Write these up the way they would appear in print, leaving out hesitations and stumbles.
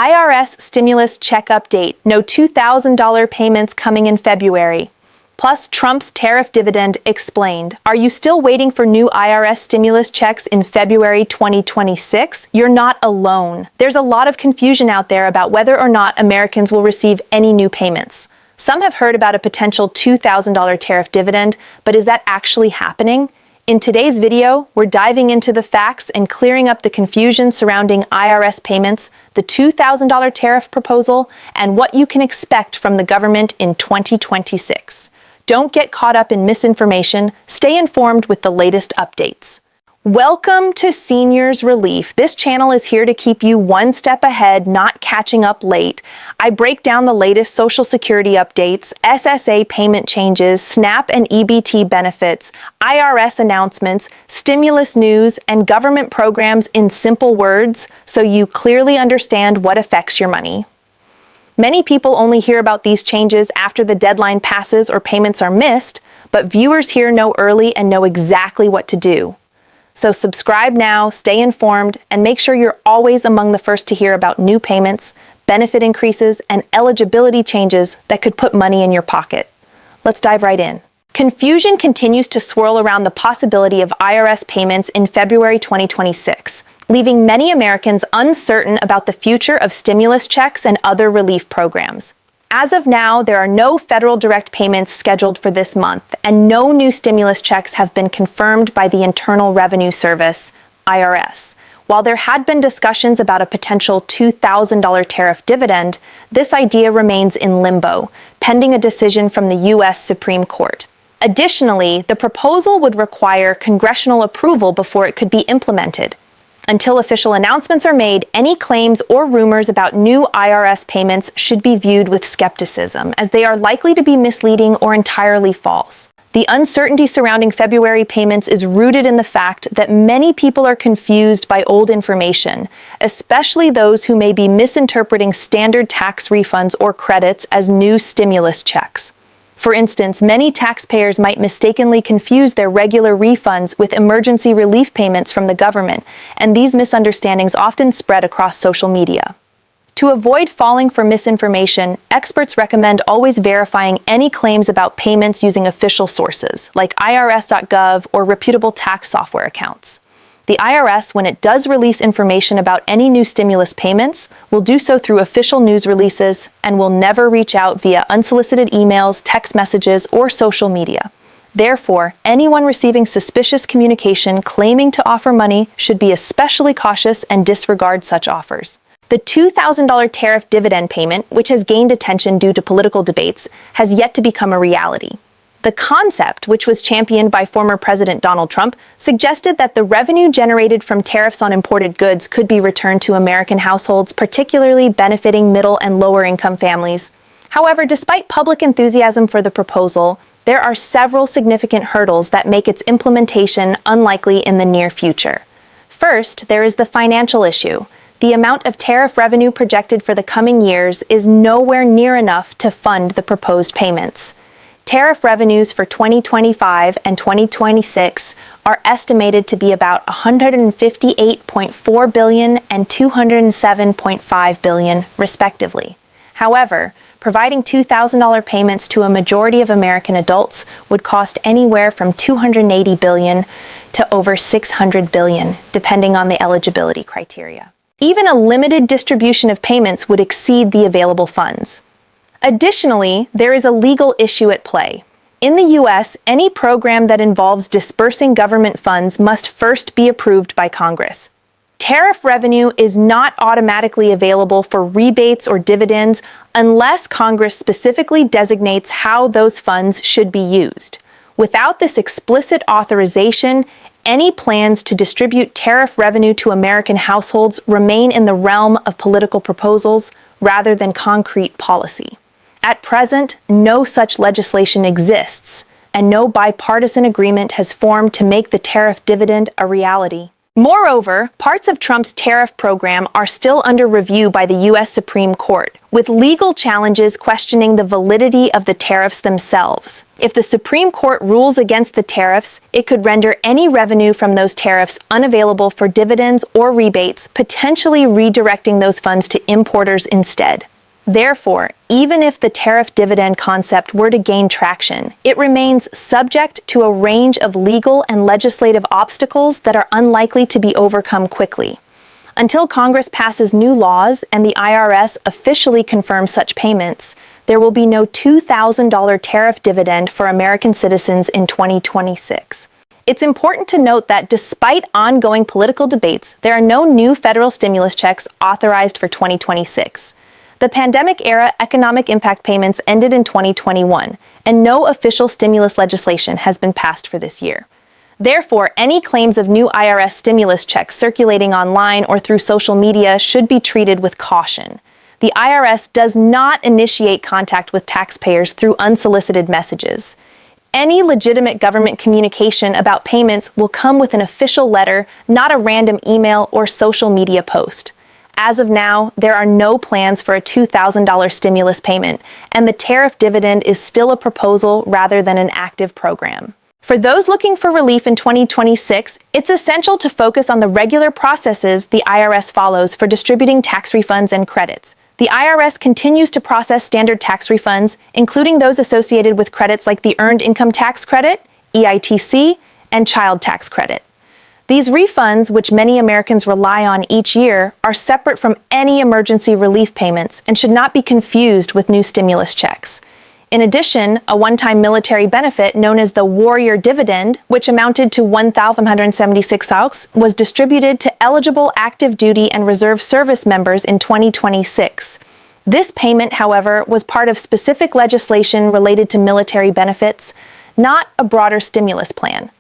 IRS stimulus check update. No $2,000 payments coming in February. Plus Trump's tariff dividend explained. Are you still waiting for new IRS stimulus checks in February 2026? You're not alone. There's a lot of confusion out there about whether or not Americans will receive any new payments. Some have heard about a potential $2,000 tariff dividend, but is that actually happening? In today's video, we're diving into the facts and clearing up the confusion surrounding IRS payments, the $2,000 tariff proposal, and what you can expect from the government in 2026. Don't get caught up in misinformation. Stay informed with the latest updates. Welcome to Seniors Relief. This channel is here to keep you one step ahead, not catching up late. I break down the latest Social Security updates, SSA payment changes, SNAP and EBT benefits, IRS announcements, stimulus news, and government programs in simple words so you clearly understand what affects your money. Many people only hear about these changes after the deadline passes or payments are missed, but viewers here know early and know exactly what to do. So subscribe now, stay informed, and make sure you're always among the first to hear about new payments, benefit increases, and eligibility changes that could put money in your pocket. Let's dive right in. Confusion continues to swirl around the possibility of IRS payments in February 2026. Leaving many Americans uncertain about the future of stimulus checks and other relief programs. As of now, there are no federal direct payments scheduled for this month, and no new stimulus checks have been confirmed by the Internal Revenue Service, IRS. While there had been discussions about a potential $2,000 tariff dividend, this idea remains in limbo, pending a decision from the U.S. Supreme Court. Additionally, the proposal would require congressional approval before it could be implemented. Until official announcements are made, any claims or rumors about new IRS payments should be viewed with skepticism, as they are likely to be misleading or entirely false. The uncertainty surrounding February payments is rooted in the fact that many people are confused by old information, especially those who may be misinterpreting standard tax refunds or credits as new stimulus checks. For instance, many taxpayers might mistakenly confuse their regular refunds with emergency relief payments from the government, and these misunderstandings often spread across social media. To avoid falling for misinformation, experts recommend always verifying any claims about payments using official sources, like irs.gov or reputable tax software accounts. The IRS, when it does release information about any new stimulus payments, will do so through official news releases and will never reach out via unsolicited emails, text messages, or social media. Therefore, anyone receiving suspicious communication claiming to offer money should be especially cautious and disregard such offers. The $2,000 tariff dividend payment, which has gained attention due to political debates, has yet to become a reality. The concept, which was championed by former President Donald Trump, suggested that the revenue generated from tariffs on imported goods could be returned to American households, particularly benefiting middle and lower-income families. However, despite public enthusiasm for the proposal, there are several significant hurdles that make its implementation unlikely in the near future. First, there is the financial issue. The amount of tariff revenue projected for the coming years is nowhere near enough to fund the proposed payments. Tariff revenues for 2025 and 2026 are estimated to be about $158.4 billion and $207.5 billion, respectively. However, providing $2,000 payments to a majority of American adults would cost anywhere from $280 billion to over $600 billion, depending on the eligibility criteria. Even a limited distribution of payments would exceed the available funds. Additionally, there is a legal issue at play. In the U.S., any program that involves dispersing government funds must first be approved by Congress. Tariff revenue is not automatically available for rebates or dividends unless Congress specifically designates how those funds should be used. Without this explicit authorization, any plans to distribute tariff revenue to American households remain in the realm of political proposals rather than concrete policy. At present, no such legislation exists, and no bipartisan agreement has formed to make the tariff dividend a reality. Moreover, parts of Trump's tariff program are still under review by the U.S. Supreme Court, with legal challenges questioning the validity of the tariffs themselves. If the Supreme Court rules against the tariffs, it could render any revenue from those tariffs unavailable for dividends or rebates, potentially redirecting those funds to importers instead. Therefore, even if the tariff dividend concept were to gain traction, it remains subject to a range of legal and legislative obstacles that are unlikely to be overcome quickly. Until Congress passes new laws and the IRS officially confirms such payments, there will be no $2,000 tariff dividend for American citizens in 2026. It's important to note that despite ongoing political debates, there are no new federal stimulus checks authorized for 2026. The pandemic-era economic impact payments ended in 2021, and no official stimulus legislation has been passed for this year. Therefore, any claims of new IRS stimulus checks circulating online or through social media should be treated with caution. The IRS does not initiate contact with taxpayers through unsolicited messages. Any legitimate government communication about payments will come with an official letter, not a random email or social media post. As of now, there are no plans for a $2,000 stimulus payment, and the tariff dividend is still a proposal rather than an active program. For those looking for relief in 2026, it's essential to focus on the regular processes the IRS follows for distributing tax refunds and credits. The IRS continues to process standard tax refunds, including those associated with credits like the Earned Income Tax Credit, EITC, and Child Tax Credit. These refunds, which many Americans rely on each year, are separate from any emergency relief payments and should not be confused with new stimulus checks. In addition, a one-time military benefit known as the Warrior Dividend, which amounted to $1,176, was distributed to eligible active duty and reserve service members in 2026. This payment, however, was part of specific legislation related to military benefits, not a broader stimulus plan.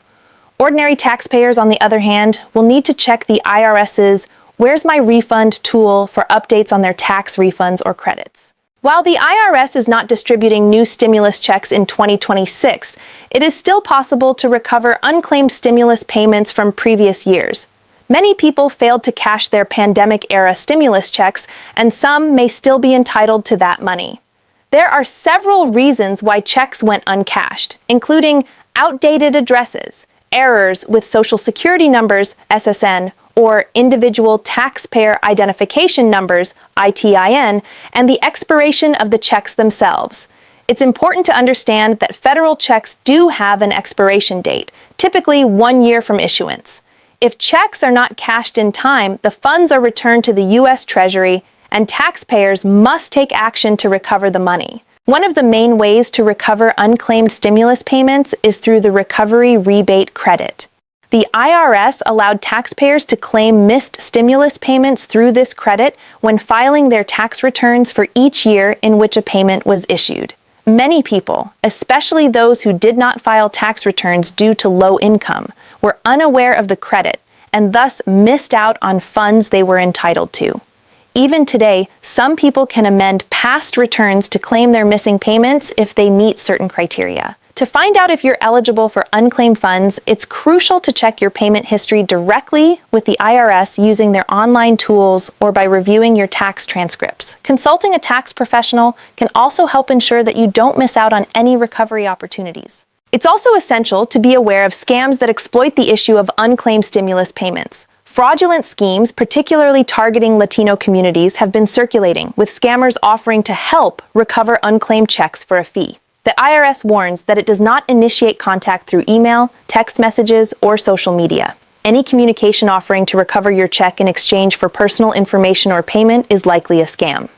Ordinary taxpayers, on the other hand, will need to check the IRS's Where's My Refund tool for updates on their tax refunds or credits. While the IRS is not distributing new stimulus checks in 2026, it is still possible to recover unclaimed stimulus payments from previous years. Many people failed to cash their pandemic-era stimulus checks, and some may still be entitled to that money. There are several reasons why checks went uncashed, including outdated addresses, errors with Social Security numbers, SSN, or individual taxpayer identification numbers, ITIN, and the expiration of the checks themselves. It's important to understand that federal checks do have an expiration date, typically 1 year from issuance. If checks are not cashed in time, the funds are returned to the U.S. Treasury, and taxpayers must take action to recover the money. One of the main ways to recover unclaimed stimulus payments is through the Recovery Rebate Credit. The IRS allowed taxpayers to claim missed stimulus payments through this credit when filing their tax returns for each year in which a payment was issued. Many people, especially those who did not file tax returns due to low income, were unaware of the credit and thus missed out on funds they were entitled to. Even today, some people can amend past returns to claim their missing payments if they meet certain criteria. To find out if you're eligible for unclaimed funds, it's crucial to check your payment history directly with the IRS using their online tools or by reviewing your tax transcripts. Consulting a tax professional can also help ensure that you don't miss out on any recovery opportunities. It's also essential to be aware of scams that exploit the issue of unclaimed stimulus payments. Fraudulent schemes, particularly targeting Latino communities, have been circulating, with scammers offering to help recover unclaimed checks for a fee. The IRS warns that it does not initiate contact through email, text messages, or social media. Any communication offering to recover your check in exchange for personal information or payment is likely a scam.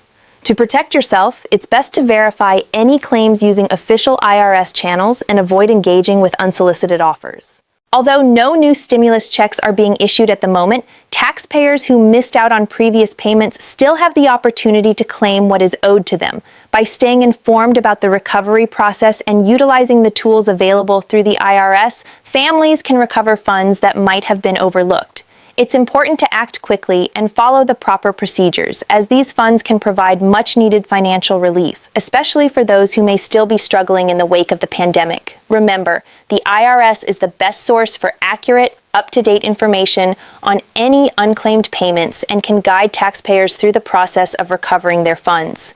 To protect yourself, it's best to verify any claims using official IRS channels and avoid engaging with unsolicited offers. Although no new stimulus checks are being issued at the moment, taxpayers who missed out on previous payments still have the opportunity to claim what is owed to them. By staying informed about the recovery process and utilizing the tools available through the IRS, families can recover funds that might have been overlooked. It's important to act quickly and follow the proper procedures, as these funds can provide much-needed financial relief, especially for those who may still be struggling in the wake of the pandemic. Remember, the IRS is the best source for accurate, up-to-date information on any unclaimed payments and can guide taxpayers through the process of recovering their funds.